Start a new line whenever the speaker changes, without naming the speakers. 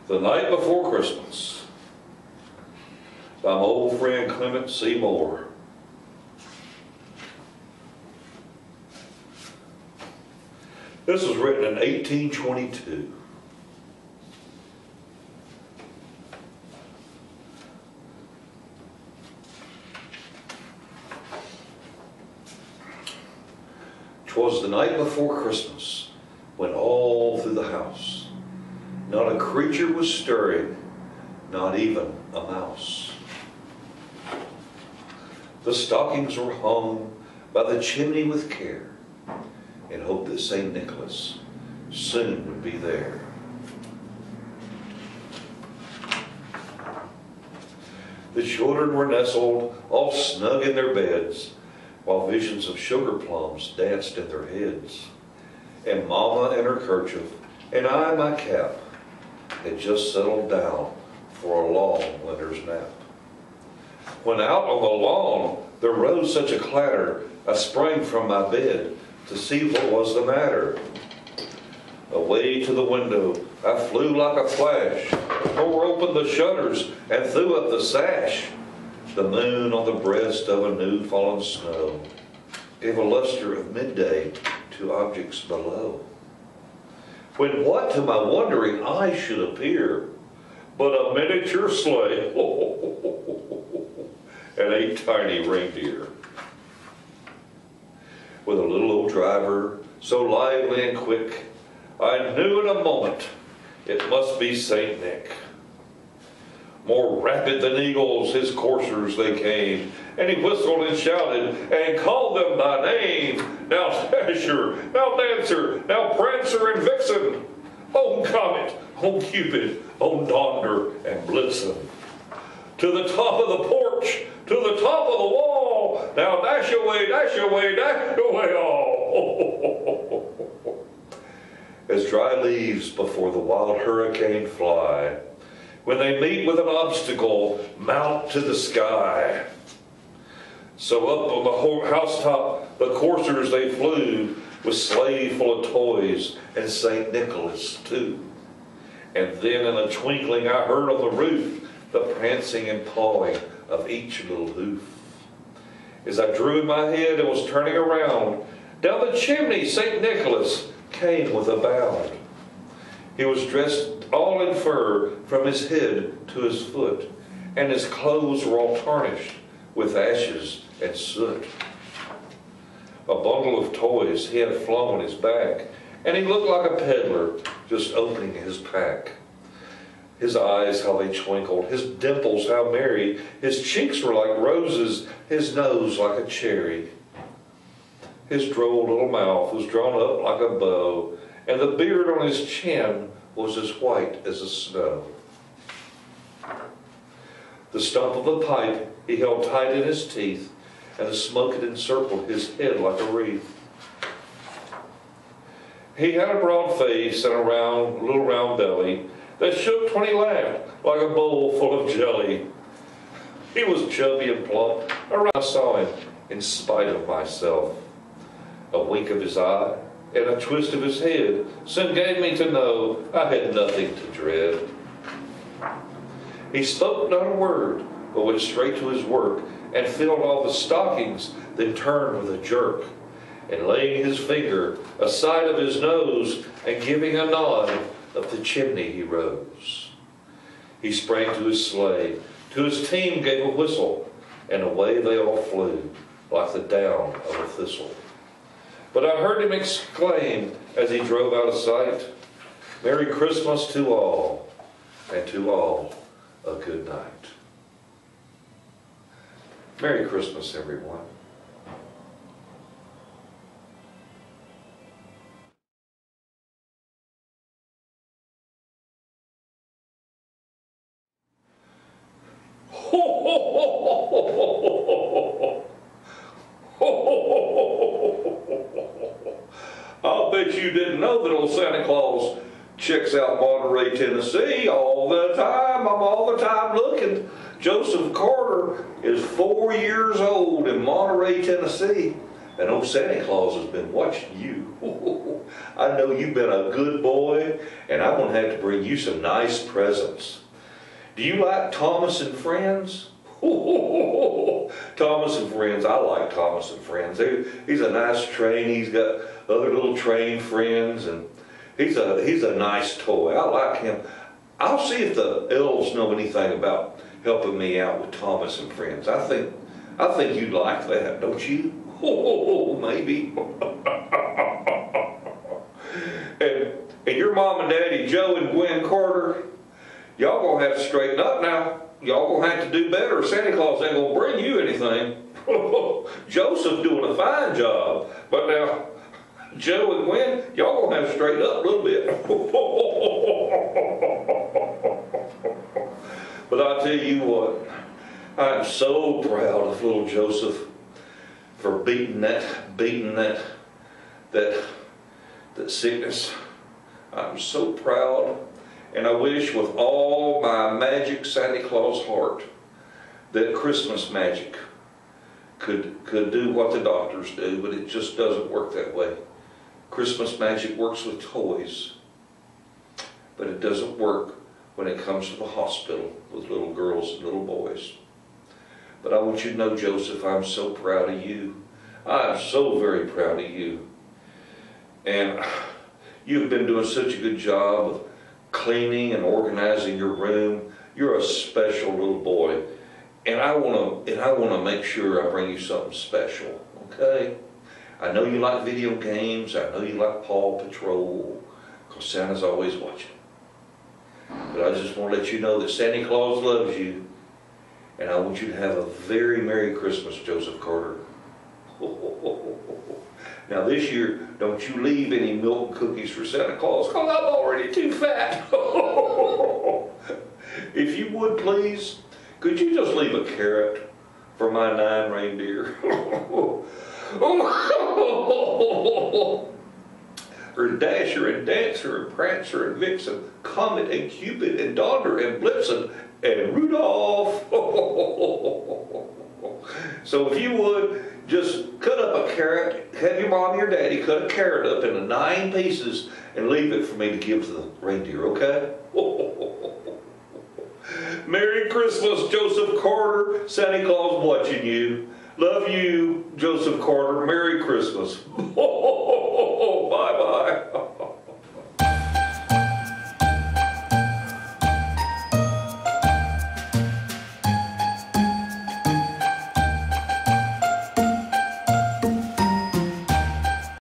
The Night Before Christmas by my old friend Clement C. Moore. This was written in 1822. "'Twas the night before Christmas, when all through the house not a creature was stirring, not even a mouse. The stockings were hung by the chimney with care, in hope that St. Nicholas soon would be there. The children were nestled all snug in their beds, while visions of sugar plums danced in their heads. And Mama in her kerchief, and I my cap, had just settled down for a long winter's nap. When out on the lawn there rose such a clatter, I sprang from my bed to see what was the matter. Away to the window I flew like a flash, tore open the shutters and threw up the sash. The moon on the breast of a new fallen snow gave a luster of midday to objects below. When what to my wondering eyes should appear but a miniature sleigh and a tiny reindeer, with a little old driver so lively and quick, I knew in a moment it must be Saint Nick. More rapid than eagles his coursers they came, and he whistled and shouted and called them by name. Now Dasher, now Dancer, now Prancer and Vixen, on Comet, on Cupid, on Donder and Blitzen. To the top of the porch, to the top of the wall, now dash away, dash away, dash away all. As dry leaves before the wild hurricane fly, when they meet with an obstacle, mount to the sky. So up on the housetop, the coursers they flew, with sleigh full of toys, and St. Nicholas too. And then in a twinkling I heard on the roof the prancing and pawing of each little hoof. As I drew in my head and was turning around, down the chimney St. Nicholas came with a bound. He was dressed all in fur from his head to his foot, and his clothes were all tarnished with ashes and soot. A bundle of toys he had flung on his back, and he looked like a peddler just opening his pack. His eyes, how they twinkled, his dimples, how merry, his cheeks were like roses, his nose like a cherry. His droll little mouth was drawn up like a bow, and the beard on his chin was as white as the snow. The stump of the pipe he held tight in his teeth, and the smoke had encircled his head like a wreath. He had a broad face and a little round belly that shook when he laughed like a bowl full of jelly. He was chubby and plump. I saw him in spite of myself. A wink of his eye and a twist of his head soon gave me to know I had nothing to dread. He spoke not a word, but went straight to his work and filled all the stockings, then turned with a jerk, and laying his finger aside of his nose and giving a nod, up the chimney he rose. He sprang to his sleigh, to his team gave a whistle, and away they all flew like the down of a thistle. But I heard him exclaim as he drove out of sight, "Merry Christmas to all, and to all a good night." Merry Christmas, everyone. I'll bet you didn't know that old Santa Claus checks out Monterey, Tennessee all the time. I'm all the time looking. Joseph Carter is 4 years old in Monterey, Tennessee. And old Santa Claus has been watching you. I know you've been a good boy, and I'm going to have to bring you some nice presents. Do you like Thomas and Friends? Thomas and Friends, I like Thomas and Friends. He's a nice train. He's got other little train friends, and he's a nice toy. I like him. I'll see if the elves know anything about helping me out with Thomas and Friends. I think you'd like that, don't you? Maybe. and your mom and daddy, Joe and Gwen Carter, y'all gonna have to straighten up now. Y'all gonna have to do better. Santa Claus ain't gonna bring you anything. Joseph's doing a fine job, but now Joe and Gwen, y'all gonna have to straighten up a little bit. But I'll tell you what, I'm so proud of little Joseph for beating that sickness. I'm so proud, and I wish with all my magic Santa Claus heart that Christmas magic could do what the doctors do, but it just doesn't work that way. Christmas magic works with toys, but it doesn't work when it comes to the hospital with little girls and little boys. But I want you to know, Joseph, I'm so proud of you. I'm so very proud of you. And you've been doing such a good job of cleaning and organizing your room. You're a special little boy. And I want to make sure I bring you something special, okay? I know you like video games. I know you like Paw Patrol, because Santa's always watching. But I just want to let you know that Santa Claus loves you, and I want you to have a very Merry Christmas, Joseph Carter. Now this year, don't you leave any milk and cookies for Santa Claus, because I'm already too fat. If you would, please, could you just leave a carrot for my 9 reindeer? Or Dasher and Dancer and Prancer and Vixen, Comet and Cupid and Donner and Blitzen and Rudolph. So if you would, just cut up a carrot, have your mom or your daddy cut a carrot up into 9 pieces and leave it for me to give to the reindeer, okay? Merry Christmas, Joseph Carter. Santa Claus watching you. Love you, Joseph Carter. Merry Christmas. Bye-bye.